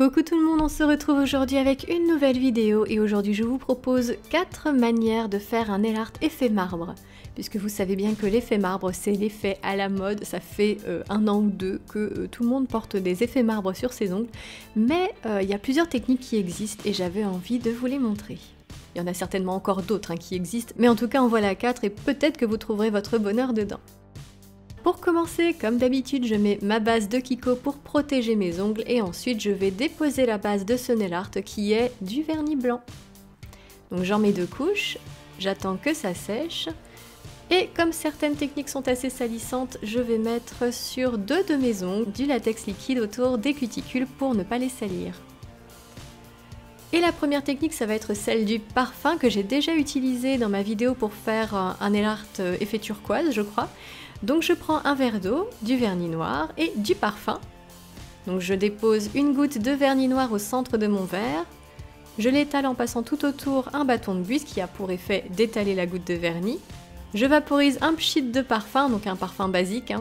Coucou tout le monde, on se retrouve aujourd'hui avec une nouvelle vidéo et aujourd'hui je vous propose 4 manières de faire un nail art effet marbre. Puisque vous savez bien que l'effet marbre c'est l'effet à la mode, ça fait un an ou deux que tout le monde porte des effets marbre sur ses ongles. Mais il y a plusieurs techniques qui existent et j'avais envie de vous les montrer. Il y en a certainement encore d'autres qui existent, mais en tout cas en voilà 4 et peut-être que vous trouverez votre bonheur dedans. Pour commencer, comme d'habitude, je mets ma base de Kiko pour protéger mes ongles et ensuite je vais déposer la base de ce nail art qui est du vernis blanc. Donc j'en mets 2 couches, j'attends que ça sèche et comme certaines techniques sont assez salissantes, je vais mettre sur 2 de mes ongles du latex liquide autour des cuticules pour ne pas les salir. Et la première technique, ça va être celle du parfum que j'ai déjà utilisé dans ma vidéo pour faire un nail art effet turquoise, je crois. Donc je prends un verre d'eau, du vernis noir et du parfum. Donc je dépose une goutte de vernis noir au centre de mon verre. Je l'étale en passant tout autour un bâton de buis qui a pour effet d'étaler la goutte de vernis. Je vaporise un pchit de parfum, donc un parfum basique.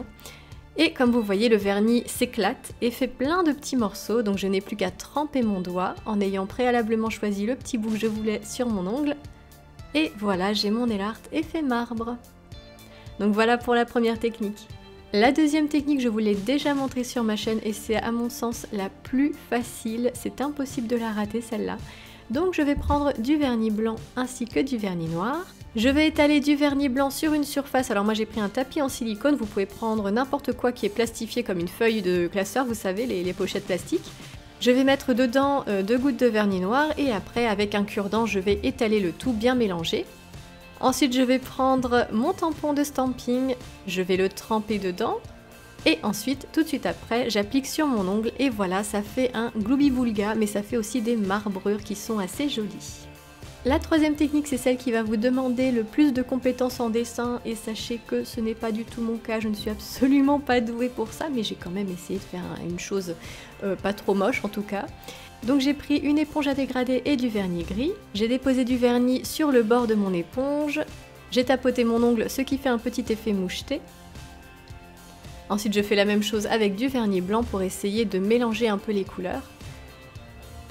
Et comme vous voyez, le vernis s'éclate et fait plein de petits morceaux. Donc je n'ai plus qu'à tremper mon doigt en ayant préalablement choisi le petit bout que je voulais sur mon ongle. Et voilà, j'ai mon nail art effet marbre. Donc voilà pour la première technique. La deuxième technique, je vous l'ai déjà montrée sur ma chaîne et c'est à mon sens la plus facile. C'est impossible de la rater celle-là. Donc je vais prendre du vernis blanc ainsi que du vernis noir. Je vais étaler du vernis blanc sur une surface. Alors moi j'ai pris un tapis en silicone. Vous pouvez prendre n'importe quoi qui est plastifié comme une feuille de classeur, vous savez, les pochettes plastiques. Je vais mettre dedans 2 gouttes de vernis noir et après avec un cure-dent, je vais étaler le tout bien mélangé. Ensuite, je vais prendre mon tampon de stamping, je vais le tremper dedans et ensuite, tout de suite après, j'applique sur mon ongle et voilà, ça fait un gloubi-boulga, mais ça fait aussi des marbrures qui sont assez jolies. La troisième technique, c'est celle qui va vous demander le plus de compétences en dessin et sachez que ce n'est pas du tout mon cas, je ne suis absolument pas douée pour ça, mais j'ai quand même essayé de faire une chose pas trop moche en tout cas. Donc j'ai pris une éponge à dégradé et du vernis gris, j'ai déposé du vernis sur le bord de mon éponge, j'ai tapoté mon ongle, ce qui fait un petit effet moucheté. Ensuite je fais la même chose avec du vernis blanc pour essayer de mélanger un peu les couleurs.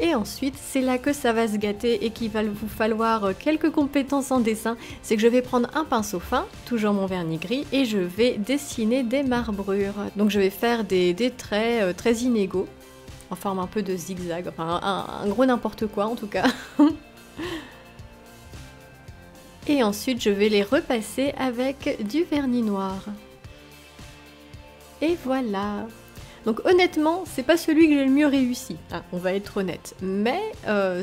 Et ensuite, c'est là que ça va se gâter et qu'il va vous falloir quelques compétences en dessin, c'est que je vais prendre un pinceau fin, toujours mon vernis gris, et je vais dessiner des marbrures. Donc je vais faire des traits très inégaux, en forme un peu de zigzag, enfin un gros n'importe quoi en tout cas. Et ensuite je vais les repasser avec du vernis noir. Et voilà. Donc honnêtement, c'est pas celui que j'ai le mieux réussi, on va être honnête. Mais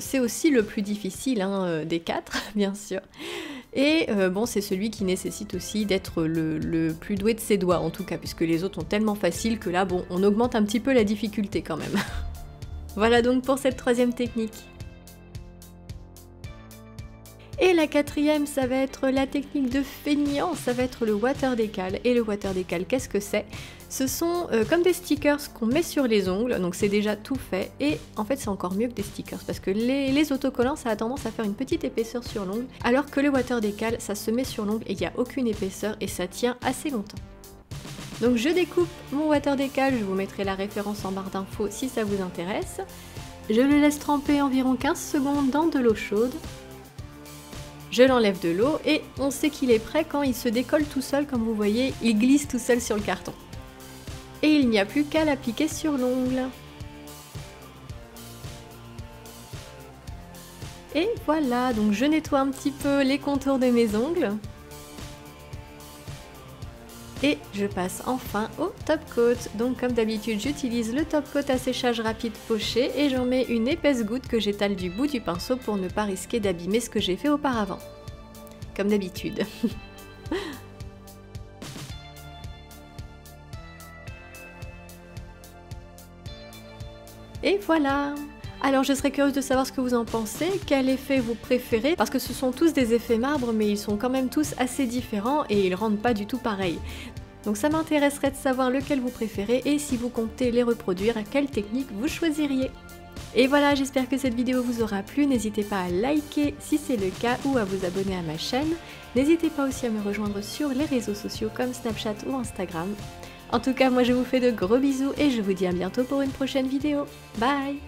c'est aussi le plus difficile des 4, bien sûr. Et bon, c'est celui qui nécessite aussi d'être le plus doué de ses doigts, en tout cas, puisque les autres sont tellement faciles que là, bon, on augmente un petit peu la difficulté quand même. Voilà donc pour cette troisième technique. Et la quatrième, ça va être la technique de feignant, ça va être le water decal. Et le water decal, qu'est-ce que c'est? Ce sont comme des stickers qu'on met sur les ongles, donc c'est déjà tout fait. Et en fait, c'est encore mieux que des stickers, parce que les autocollants, ça a tendance à faire une petite épaisseur sur l'ongle, alors que le water decal, ça se met sur l'ongle et il n'y a aucune épaisseur et ça tient assez longtemps. Donc je découpe mon water decal, je vous mettrai la référence en barre d'infos si ça vous intéresse. Je le laisse tremper environ 15 secondes dans de l'eau chaude. Je l'enlève de l'eau et on sait qu'il est prêt quand il se décolle tout seul, comme vous voyez, il glisse tout seul sur le carton. Et il n'y a plus qu'à l'appliquer sur l'ongle. Et voilà, donc je nettoie un petit peu les contours de mes ongles. Et je passe enfin au top coat. Donc comme d'habitude, j'utilise le top coat à séchage rapide poché et j'en mets une épaisse goutte que j'étale du bout du pinceau pour ne pas risquer d'abîmer ce que j'ai fait auparavant. Comme d'habitude. Et voilà! Alors je serais curieuse de savoir ce que vous en pensez, quel effet vous préférez, parce que ce sont tous des effets marbre, mais ils sont quand même tous assez différents et ils rendent pas du tout pareil. Donc ça m'intéresserait de savoir lequel vous préférez et si vous comptez les reproduire, quelle technique vous choisiriez. Et voilà, j'espère que cette vidéo vous aura plu, n'hésitez pas à liker si c'est le cas ou à vous abonner à ma chaîne. N'hésitez pas aussi à me rejoindre sur les réseaux sociaux comme Snapchat ou Instagram. En tout cas, moi je vous fais de gros bisous et je vous dis à bientôt pour une prochaine vidéo. Bye!